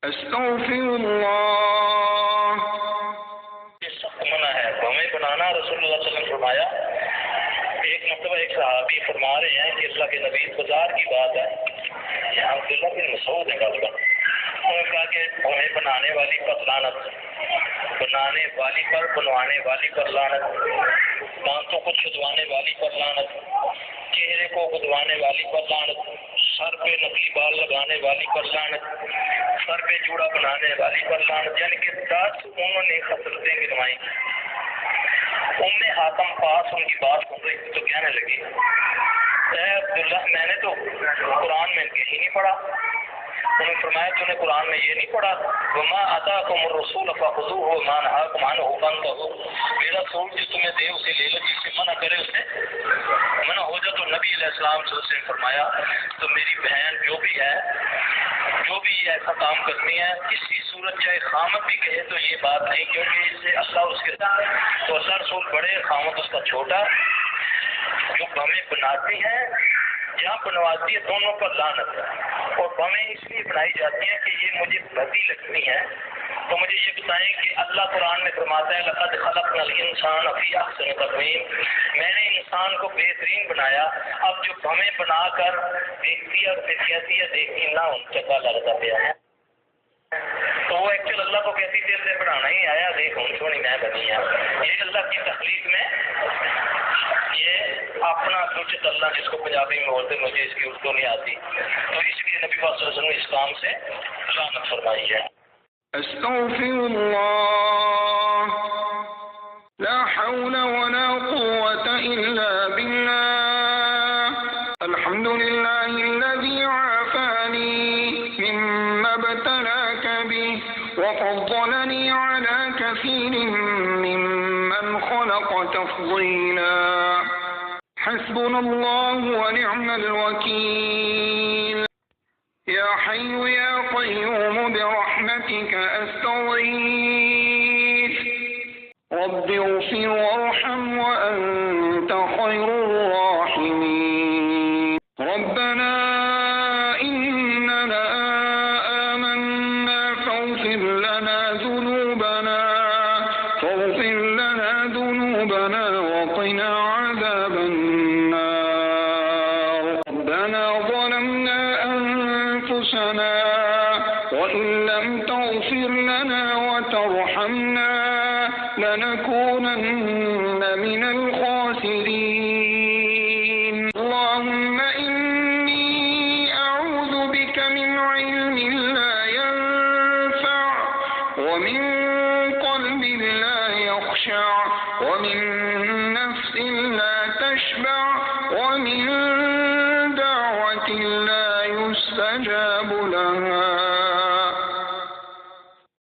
استغفر اللہ. یہ سخت منع ہے بھویں بنانا. رسول اللہ صلی اللہ علیہ وسلم فرمایا، ایک مرتبہ ایک صحابی فرما رہے ہیں کہ اللہ کے نبی بازار کی بات ہے، یہاں عبداللہ بن مسعود ہے غالباً، انہوں نے کہا کہ بھویں بنانے والی پر لعنت، بنانے والی پر، بنوانے والی پر لعنت، دانتوں کو چھدوانے والی پر لعنت، چہرے کو گدوانے والی پر لعنت، سر پہ نقلی بال لگانے والی پر لعنت، سر پہ جوڑا بنانے والی پر لعنت. یعنی کہ 10 انہوں نے خصلتیں گنوائیں. حاتم پاس ان کی بات سن رہی تو کہنے لگی، اے عبداللہ میں نے تو قرآن میں کہیں نہیں پڑھا. انہوں نے فرمایا تو نے قرآن میں یہ نہیں پڑھا، وما آتاکم الرسول فخذوہ وما نہاکم عنہ فانتہوا، میرا رسول جو تمہیں دے اسے لے لو، جس سے منع کرے اسے منع ہو جا. تو نبی علیہ السلام سے اس نے فرمایا تو میری بہن جو بھی ہے، جو بھی ایسا کام کرنی ہے، کسی صورت چاہے خامد بھی کہے تو یہ بات نہیں، کیونکہ اس سے اللہ اس کے ساتھ تو اللہ رسول بڑے، خامد اس کا چھوٹا. جو بھویں بناتی ہیں یا بنواتی ہے دونوں پر لعنت ہے. اور بھویں اس لیے بنائی جاتی ہیں کہ یہ مجھے بدی لگتی ہیں. تو مجھے یہ بتائیں کہ اللہ قرآن میں فرماتا ہے لقد خلقنا الانسان فی احسن تقویم، میں نے انسان کو بہترین بنایا. اب جو بھویں بنا کر دیکھتی ہے اور پھر کہتی ہے دیکھتی نہ ان چکا لگتا پیا ہے، تو وہ ایکچوئل اللہ کو کہتی دیر سے بڑھانا ہی آیا، دیکھ ہوں سونی میں بنی ہے. یہ اللہ کی تخلیق میں یہ اپنا کچھ اللہ جس کو پنجابی میں بولتے، مجھے اس کی اردو نہیں آتی، تو اس لیے نبی پاک صلی اللہ علیہ وسلم نے اس کام سے لعنت فرمائی ہے. استغفر اللہ. لا حول ولا قوة إلا بالله. الحمد لله الذي عافاني مما ابتلاك به وفضلني على كثير ممن خلق تفضيلا. حسبنا الله ونعم الوكيل. يا حي يا قيوم برحمتك أستغيث. رب اغفر وارحم وأنت خير الراحمين. ربنا إننا آمنا فاغفر لنا ذنوبنا وقنا عذاب النار. ربنا ظلمنا أنفسنا وإن لم تغفر لنا وترحمنا لنكونن من الخاسرين. اللهم إني أعوذ بك من علم لا ينفع ومن قلب لا يخشع ومن نفس لا تشبع ومن دعوة لا يستجاب لها.